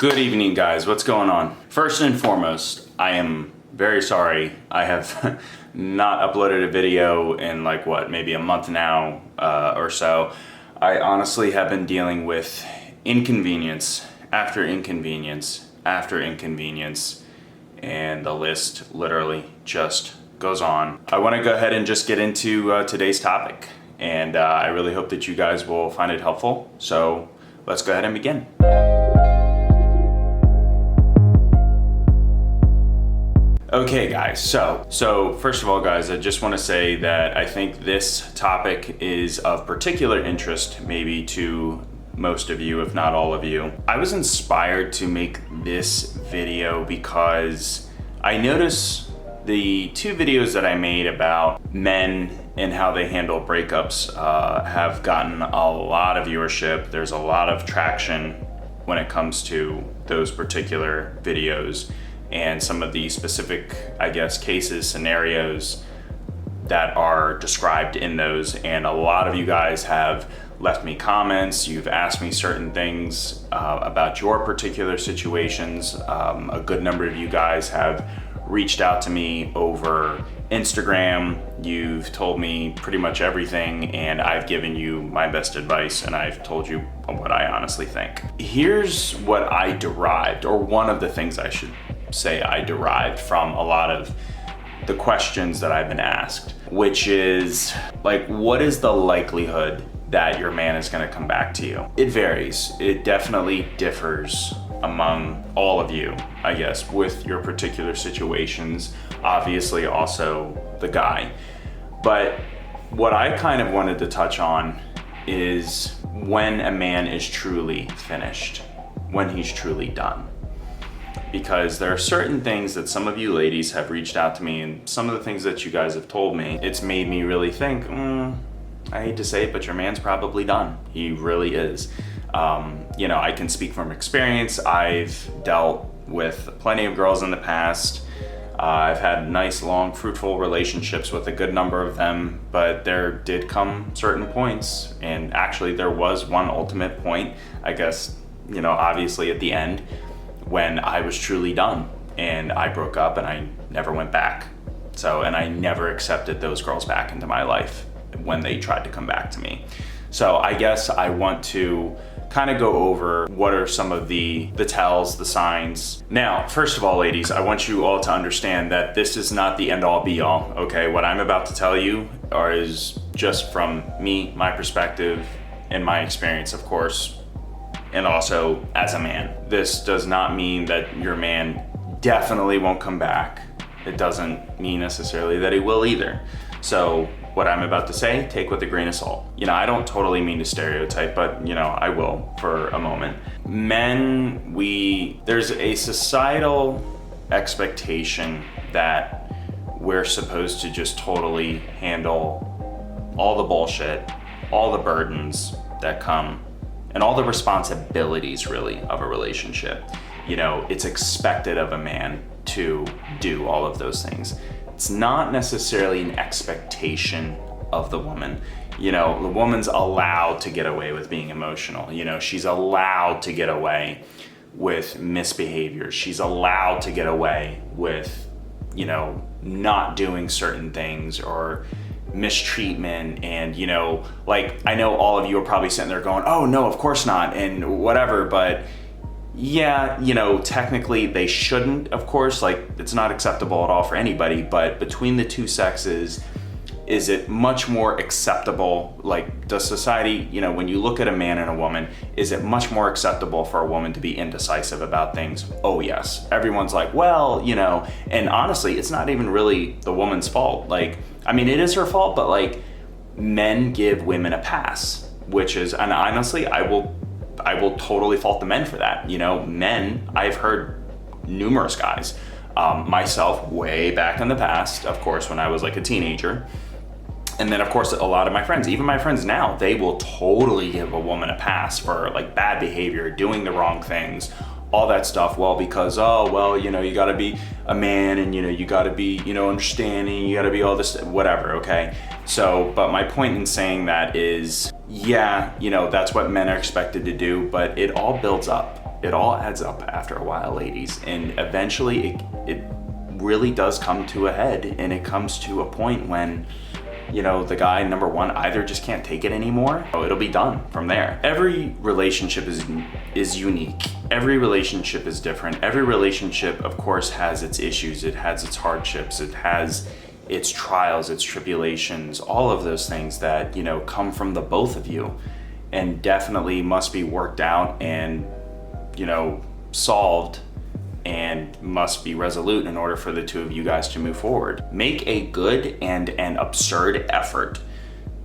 Good evening, guys. What's going on? First and foremost, I am very sorry. I have not uploaded a video in maybe a month now or so. I honestly have been dealing with inconvenience after inconvenience after inconvenience, and the list literally just goes on. I want to go ahead and just get into today's topic, and I really hope that you guys will find it helpful. So let's go ahead and begin. Okay guys, so first of all guys, I just want to say that I think this topic is of particular interest maybe to most of you, if not all of you. I was inspired to make this video because I noticed the two videos that I made about men and how they handle breakups have gotten a lot of viewership. There's a lot of traction when it comes to those particular videos and some of the specific, I guess, cases, scenarios that are described in those. And a lot of you guys have left me comments, you've asked me certain things about your particular situations. A good number of you guys have reached out to me over Instagram. You've told me pretty much everything, and I've given you my best advice, and I've told you what I honestly think. Here's what I derived, or one of the things I should say I derived from a lot of the questions that I've been asked, which is what is the likelihood that your man is going to come back to you? It varies. It definitely differs among all of you, I guess, with your particular situations, obviously also the guy. But what I kind of wanted to touch on is when a man is truly finished, when he's truly done. Because there are certain things that some of you ladies have reached out to me, and some of the things that you guys have told me, it's made me really think, I hate to say it, but your man's probably done. He really is. I can speak from experience. I've dealt with plenty of girls in the past. I've had nice, long, fruitful relationships with a good number of them, but there did come certain points, and actually there was one ultimate point, I guess, obviously at the end, when I was truly done, and I broke up and I never went back. And I never accepted those girls back into my life when they tried to come back to me. So I guess I want to kind of go over what are some of the tells, the signs. Now, first of all, ladies, I want you all to understand that this is not the end all be all, okay? What I'm about to tell you is just from me, my perspective, and my experience, of course, and also as a man. This does not mean that your man definitely won't come back. It doesn't mean necessarily that he will either. So what I'm about to say, take with a grain of salt. I don't totally mean to stereotype, but I will for a moment. Men, there's a societal expectation that we're supposed to just totally handle all the bullshit, all the burdens that come, and all the responsibilities really of a relationship. It's expected of a man to do all of those things. It's not necessarily an expectation of the woman. The woman's allowed to get away with being emotional. She's allowed to get away with misbehavior. She's allowed to get away with, not doing certain things or mistreatment. And I know all of you are probably sitting there going, oh no, of course not, and whatever, but yeah, technically they shouldn't, of course, it's not acceptable at all for anybody, but between the two sexes, is it much more acceptable? Does society, when you look at a man and a woman, is it much more acceptable for a woman to be indecisive about things? Oh yes. Everyone's well, and honestly, it's not even really the woman's fault. It is her fault, but men give women a pass, which is, and honestly, I will totally fault the men for that. Men, I've heard numerous guys, myself way back in the past, of course, when I was a teenager. And then of course, a lot of my friends, even my friends now, they will totally give a woman a pass for bad behavior, doing the wrong things, all that stuff. Well, because, you gotta be a man, and you gotta be, understanding, you gotta be all this, whatever, okay? So, but my point in saying that is, yeah, that's what men are expected to do, but it all builds up. it all adds up after a while, ladies. And eventually it really does come to a head, and it comes to a point when, you know, the guy, number one, either just can't take it anymore, or it'll be done from there. Every relationship is unique. Every relationship is different. Every relationship, of course, has its issues. It has its hardships. It has its trials, its tribulations, all of those things that, you know, come from the both of you, and definitely must be worked out and, you know, solved, and must be resolute in order for the two of you guys to move forward. Make a good and an absurd effort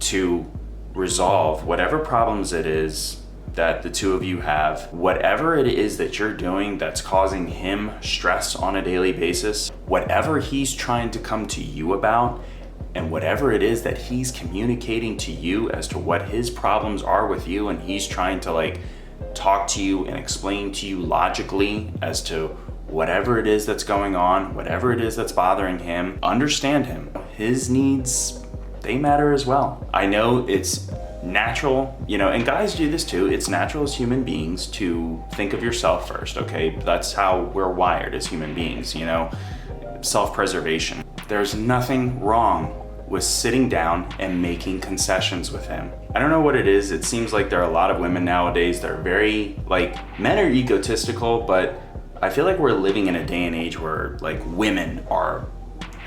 to resolve whatever problems it is that the two of you have, whatever it is that you're doing that's causing him stress on a daily basis, whatever he's trying to come to you about, and whatever it is that he's communicating to you as to what his problems are with you, and he's trying to like talk to you and explain to you logically as to whatever it is that's going on, whatever it is that's bothering him. Understand him. His needs, they matter as well. I know it's natural, you know, and guys do this too. It's natural as human beings to think of yourself first, okay? That's how we're wired as human beings, you know, self-preservation. There's nothing wrong with sitting down and making concessions with him. I don't know what it is. It seems like there are a lot of women nowadays that are very, like, men are egotistical, but I feel like we're living in a day and age where like women are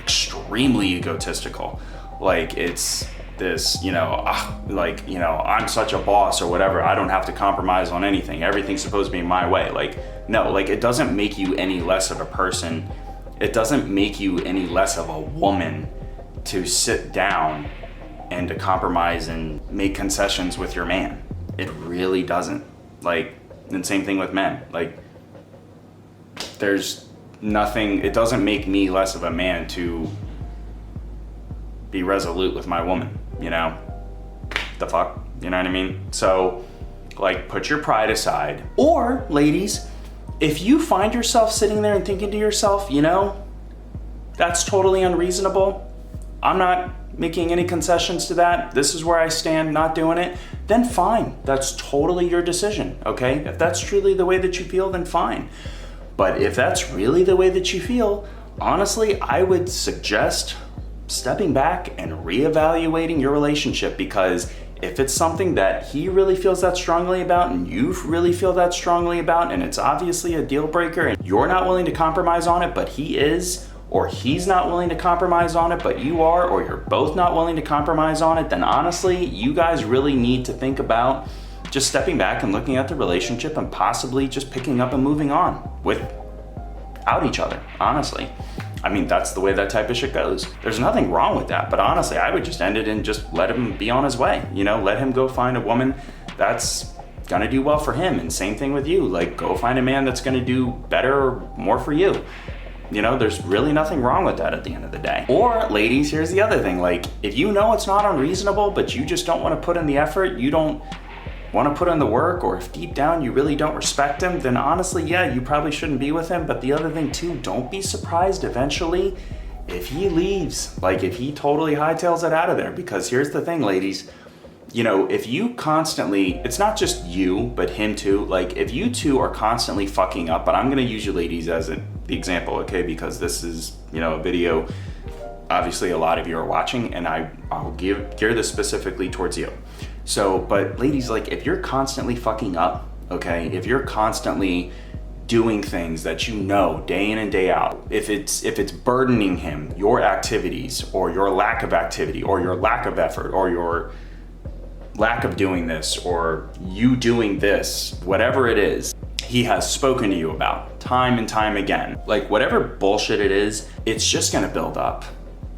extremely egotistical. Like it's this, you know, like, you know, I'm such a boss or whatever. I don't have to compromise on anything. Everything's supposed to be my way. Like, no, like it doesn't make you any less of a person. It doesn't make you any less of a woman to sit down and to compromise and make concessions with your man. It really doesn't. Like, and same thing with men. Like, there's nothing, it doesn't make me less of a man to be resolute with my woman, you know? The fuck, you know what I mean? So, like, put your pride aside. Or, ladies, if you find yourself sitting there and thinking to yourself, you know, that's totally unreasonable, I'm not making any concessions to that, this is where I stand, not doing it, then fine. That's totally your decision, okay? If that's truly the way that you feel, then fine. But if that's really the way that you feel, honestly, I would suggest stepping back and reevaluating your relationship, because if it's something that he really feels that strongly about and you really feel that strongly about, and it's obviously a deal breaker and you're not willing to compromise on it, but he is, or he's not willing to compromise on it, but you are, or you're both not willing to compromise on it, then honestly, you guys really need to think about just stepping back and looking at the relationship and possibly just picking up and moving on without each other, honestly. I mean, that's the way that type of shit goes. There's nothing wrong with that, but honestly, I would just end it and just let him be on his way. You know, let him go find a woman that's gonna do well for him, and same thing with you. Like, go find a man that's gonna do better or more for you. You know, there's really nothing wrong with that at the end of the day. Or, ladies, here's the other thing. Like, if you know it's not unreasonable, but you just don't wanna put in the effort, you don't want to put in the work, or if deep down you really don't respect him, then honestly, yeah, you probably shouldn't be with him. But the other thing too, don't be surprised eventually if he leaves, like if he totally hightails it out of there. Because here's the thing, ladies, you know, if you constantly, it's not just you, but him too, like if you two are constantly fucking up, but I'm gonna use you ladies as the example, okay, because this is, you know, a video obviously a lot of you are watching, and I'll gear this specifically towards you. So, but ladies, like if you're constantly fucking up, okay, if you're constantly doing things that you know day in and day out, if it's burdening him, your activities or your lack of activity or your lack of effort or your lack of doing this or you doing this, whatever it is, he has spoken to you about time and time again, like whatever bullshit it is, it's just gonna build up.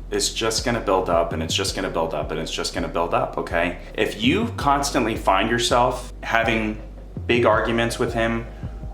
It's just gonna build up, and it's just gonna build up, and it's just gonna build up, okay? If you constantly find yourself having big arguments with him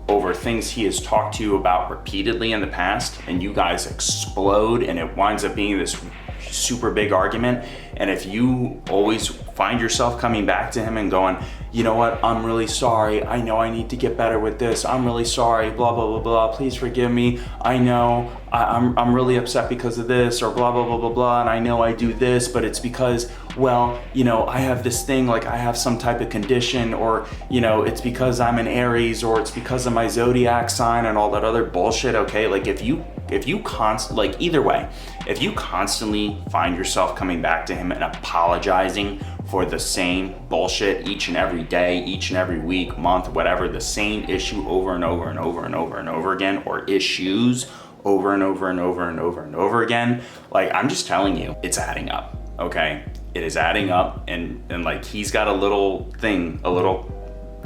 over things he has talked to you about repeatedly in the past, and you guys explode and it winds up being this super big argument, and if you always find yourself coming back to him and going, you know what, I'm really sorry. I know I need to get better with this. I'm really sorry, blah, blah, blah, blah. Please forgive me. I know I'm really upset because of this, or blah, blah, blah, blah, blah. And I know I do this, but it's because, well, you know, I have this thing, like I have some type of condition, or, you know, it's because I'm an Aries, or it's because of my zodiac sign and all that other bullshit, okay? Like if you like either way, if you constantly find yourself coming back to him and apologizing for the same bullshit each and every day, each and every week, month, whatever, the same issue over and over and over and over and over again, or issues over and over and over and over and over again, like I'm just telling you, it's adding up, okay? It is adding up, and like he's got a little thing, a little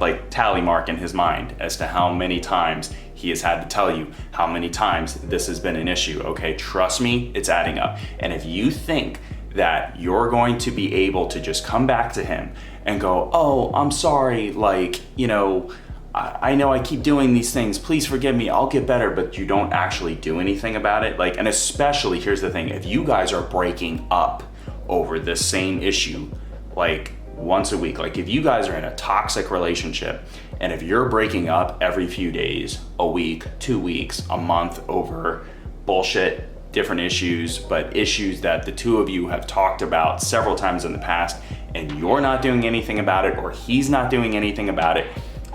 like tally mark in his mind as to how many times he has had to tell you how many times this has been an issue, okay? Trust me, it's adding up. And if you think that you're going to be able to just come back to him and go, oh, I'm sorry, like, you know I keep doing these things, please forgive me, I'll get better, but you don't actually do anything about it, like, and especially, here's the thing, if you guys are breaking up over the same issue, like once a week, like if you guys are in a toxic relationship, and if you're breaking up every few days, a week, 2 weeks, a month over bullshit, different issues, but issues that the two of you have talked about several times in the past, and you're not doing anything about it, or he's not doing anything about it,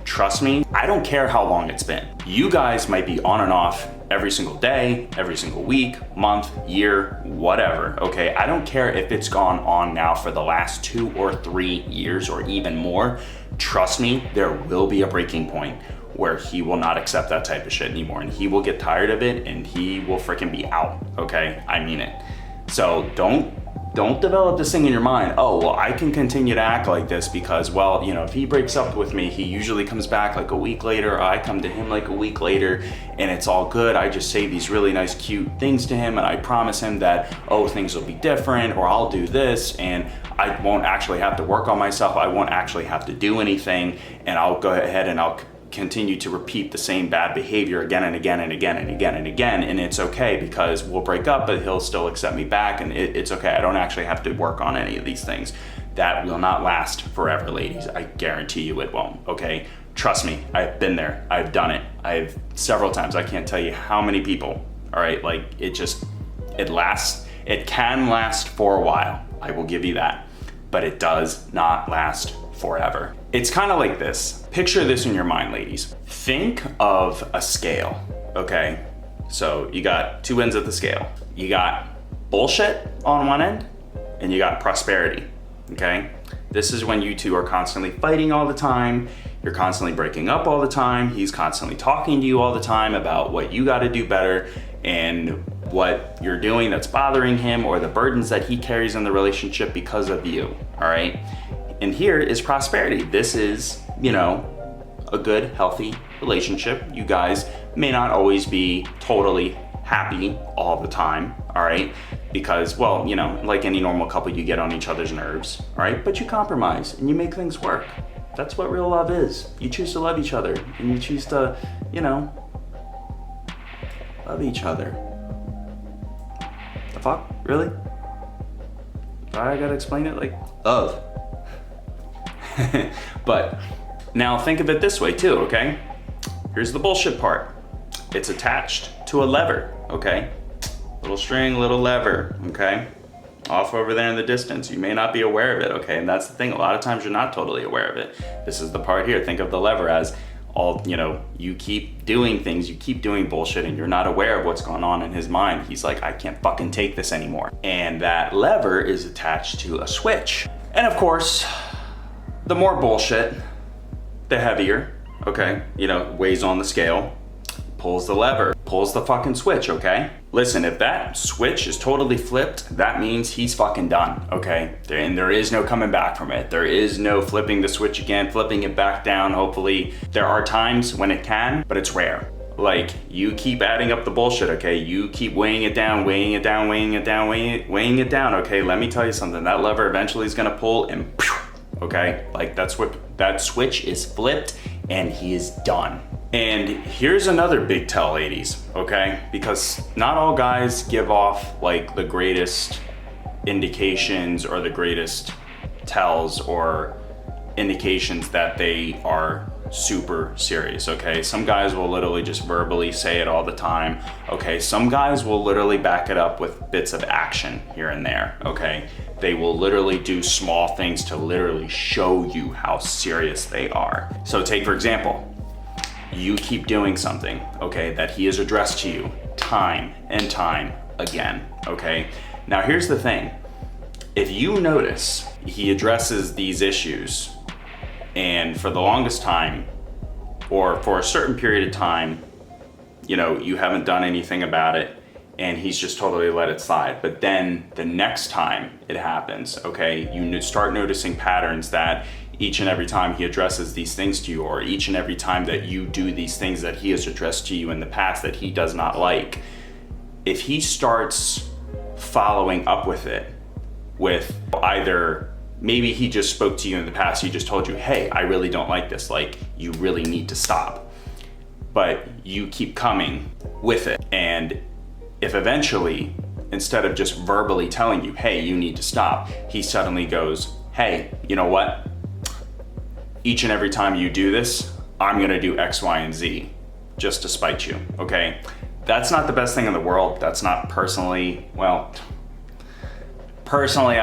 trust me, I don't care how long it's been. You guys might be on and off every single day, every single week, month, year, whatever, okay? I don't care if it's gone on now for the last 2 or 3 years or even more. Trust me, there will be a breaking point where he will not accept that type of shit anymore, and he will get tired of it, and he will freaking be out, okay? I mean it. So don't develop this thing in your mind, oh, well, I can continue to act like this because, well, you know, if he breaks up with me, he usually comes back like a week later, or I come to him like a week later, and it's all good. I just say these really nice, cute things to him, and I promise him that, oh, things will be different, or I'll do this, and I won't actually have to work on myself. I won't actually have to do anything, and I'll go ahead and I'll continue to repeat the same bad behavior again and again and again and again and again, and it's okay because we'll break up, but he'll still accept me back, and it's okay. I don't actually have to work on any of these things. That will not last forever, ladies. I guarantee you it won't, okay? Trust me, I've been there, I've done it. I've several times, I can't tell you how many people, all right? Like it lasts, it can last for a while, I will give you that, but it does not last forever. It's kind of like this. Picture this in your mind, ladies. Think of a scale, okay? So you got 2 ends of the scale. You got bullshit on one end, and you got prosperity, okay? This is when you two are constantly fighting all the time. You're constantly breaking up all the time. He's constantly talking to you all the time about what you got to do better and what you're doing that's bothering him, or the burdens that he carries in the relationship because of you, all right? And here is prosperity. This is, you know, a good, healthy relationship. You guys may not always be totally happy all the time, all right? Because, well, you know, like any normal couple, you get on each other's nerves, all right? But you compromise and you make things work. That's what real love is. You choose to love each other, and you choose to, you know, love each other. The fuck? Really? Why I gotta explain it? Like, love. But now think of it this way too, okay? Here's the bullshit part. It's attached to a lever, okay? Little string, little lever, okay? Off over there in the distance. You may not be aware of it, okay? And that's the thing, a lot of times you're not totally aware of it. This is the part here. Think of the lever as all, you know, you keep doing things, you keep doing bullshit, and you're not aware of what's going on in his mind. He's like, I can't fucking take this anymore. And that lever is attached to a switch. And of course, the more bullshit, the heavier, okay? You know, weighs on the scale, pulls the lever, pulls the fucking switch, okay? Listen, if that switch is totally flipped, that means he's fucking done, okay? And there is no coming back from it. There is no flipping the switch again, flipping it back down, hopefully. There are times when it can, but it's rare. Like, you keep adding up the bullshit, okay? You keep weighing it down, weighing it down, weighing it down, weighing it down, okay? Let me tell you something, that lever eventually is gonna pull and okay? Like that switch is flipped and he is done. And here's another big tell, ladies, okay? Because not all guys give off like the greatest indications or the greatest tells or indications that they are super serious, okay? Some guys will literally just verbally say it all the time, okay? Some guys will literally back it up with bits of action here and there, okay? They will literally do small things to literally show you how serious they are. So take, for example, you keep doing something, okay, that he has addressed to you time and time again, okay? Now here's the thing. If you notice he addresses these issues and for the longest time or for a certain period of time, you haven't done anything about it and he's just totally let it slide. But then the next time it happens, okay, you start noticing patterns that each and every time he addresses these things to you, or each and every time that you do these things that he has addressed to you in the past that he does not like, if he starts following up with it, with either maybe he just spoke to you in the past, he just told you, hey, I really don't like this, like you really need to stop. But you keep coming with it. And if eventually, instead of just verbally telling you, hey, you need to stop, he suddenly goes, hey, you know what? Each and every time you do this, I'm gonna do X, Y, and Z just to spite you, okay? That's not the best thing in the world. That's not personally, I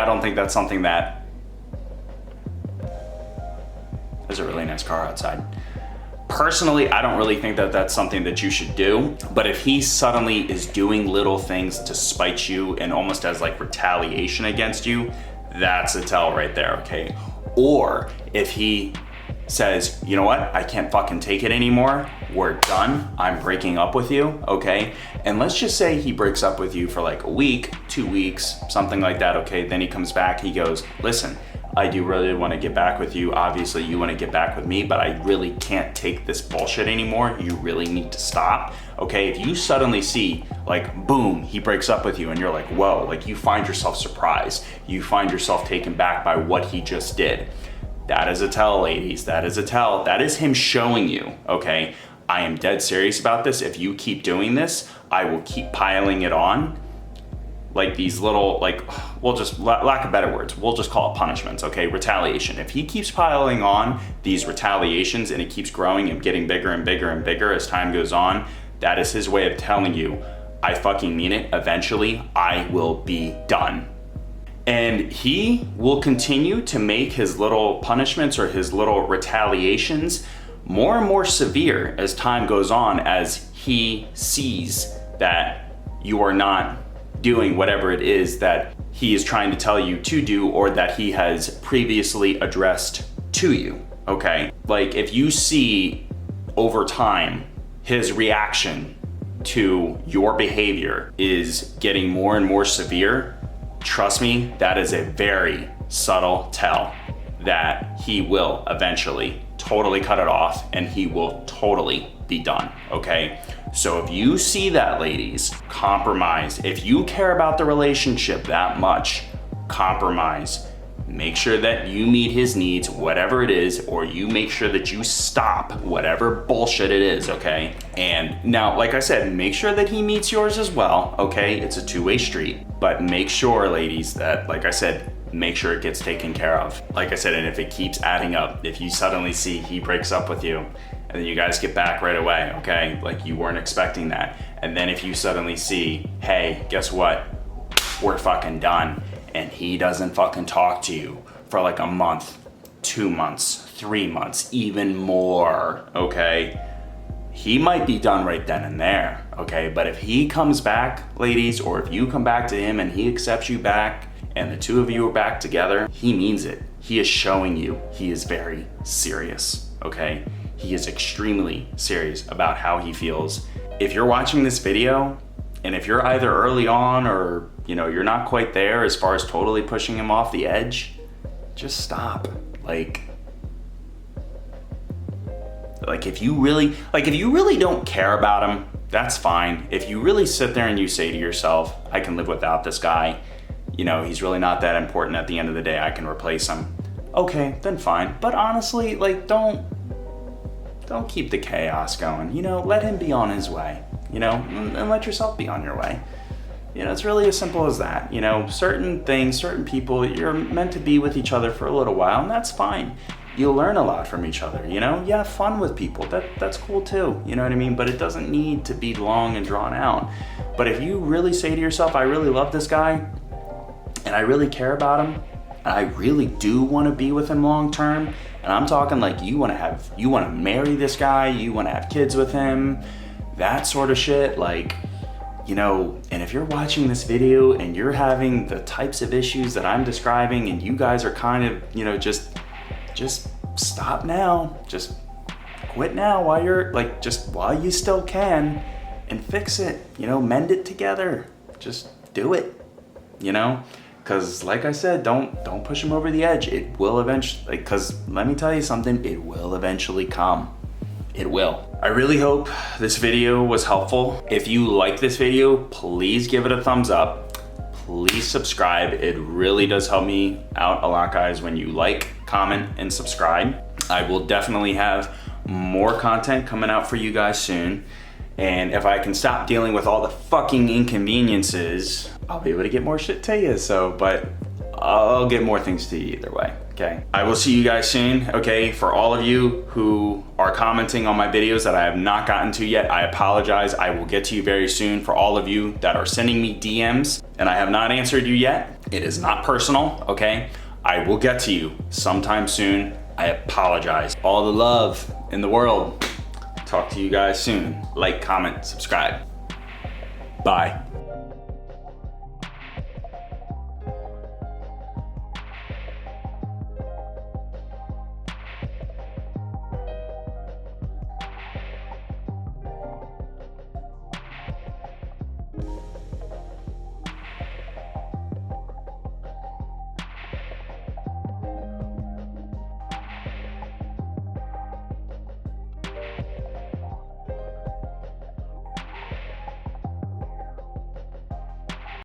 don't think that's something that, there's a really nice car outside. Personally, I don't really think that that's something that you should do. But if he suddenly is doing little things to spite you and almost as like retaliation against you, that's a tell right there, okay? Or if he says, you know what, I can't fucking take it anymore, we're done, I'm breaking up with you, okay? And let's just say he breaks up with you for like a week, 2 weeks, something like that, okay? Then he comes back, he goes, listen, I do really want to get back with you. Obviously you want to get back with me, but I really can't take this bullshit anymore. You really need to stop, okay? If you suddenly see like, boom, he breaks up with you and you're like, whoa, like you find yourself surprised. You find yourself taken back by what he just did. That is a tell, ladies. That is a tell. That is him showing you, okay, I am dead serious about this. If you keep doing this, I will keep piling it on. Like these little, like, we'll just, lack of better words, we'll just call it punishments, okay? Retaliation. If he keeps piling on these retaliations and it keeps growing and getting bigger and bigger and bigger as time goes on, that is his way of telling you, I fucking mean it. Eventually, I will be done. And he will continue to make his little punishments or his little retaliations more and more severe as time goes on, as he sees that you are not doing whatever it is that he is trying to tell you to do or that he has previously addressed to you, okay? Like if you see over time his reaction to your behavior is getting more and more severe, trust me, that is a very subtle tell that he will eventually totally cut it off and he will totally be done, okay? So if you see that, ladies, compromise. If you care about the relationship that much, compromise. Make sure that you meet his needs, whatever it is, or you make sure that you stop whatever bullshit it is, okay? And now, like I said, make sure that he meets yours as well, okay? It's a two-way street. But make sure, ladies, that, like I said, make sure it gets taken care of. Like I said, and if it keeps adding up, if you suddenly see he breaks up with you, and then you guys get back right away, okay? Like you weren't expecting that. And then if you suddenly see, hey, guess what? We're fucking done. And he doesn't fucking talk to you for like a month, 2 months, 3 months, even more, okay? He might be done right then and there, okay? But if he comes back, ladies, or if you come back to him and he accepts you back and the two of you are back together, he means it. He is showing you he is very serious, okay? He is extremely serious about how he feels. If you're watching this video, and if you're either early on or you're not quite there as far as totally pushing him off the edge, just stop. Like if you really don't care about him, that's fine. If you really sit there and you say to yourself, I can live without this guy, he's really not that important at the end of the day, I can replace him. Okay, then fine. But honestly, like don't keep the chaos going, let him be on his way, and let yourself be on your way. It's really as simple as that. Certain things, certain people, you're meant to be with each other for a little while, and that's fine. you'll learn a lot from each other, you know? You have fun with people, that's cool too, you know what I mean? But it doesn't need to be long and drawn out. But if you really say to yourself, I really love this guy, and I really care about him, and I really do want to be with him long term, and I'm talking like you want to marry this guy, you want to have kids with him, that sort of shit, like, you know, and if you're watching this video and you're having the types of issues that I'm describing, and you guys are kind of, you know, just stop now, just quit now while you're like, just while you still can, and fix it, you know, mend it together, just do it, you know? Because like I said, don't push them over the edge. It will eventually, because let me tell you something, it will eventually come. It will. I really hope this video was helpful. If you like this video, please give it a thumbs up. Please subscribe. It really does help me out a lot, guys, when you like, comment, and subscribe. I will definitely have more content coming out for you guys soon. And if I can stop dealing with all the fucking inconveniences, I'll be able to get more shit to you. So, but I'll get more things to you either way, okay? I will see you guys soon, okay? For all of you who are commenting on my videos that I have not gotten to yet, I apologize. I will get to you very soon. For all of you that are sending me DMs and I have not answered you yet, it is not personal, okay? I will get to you sometime soon. I apologize. All the love in the world. Talk to you guys soon. Like, comment, subscribe. Bye.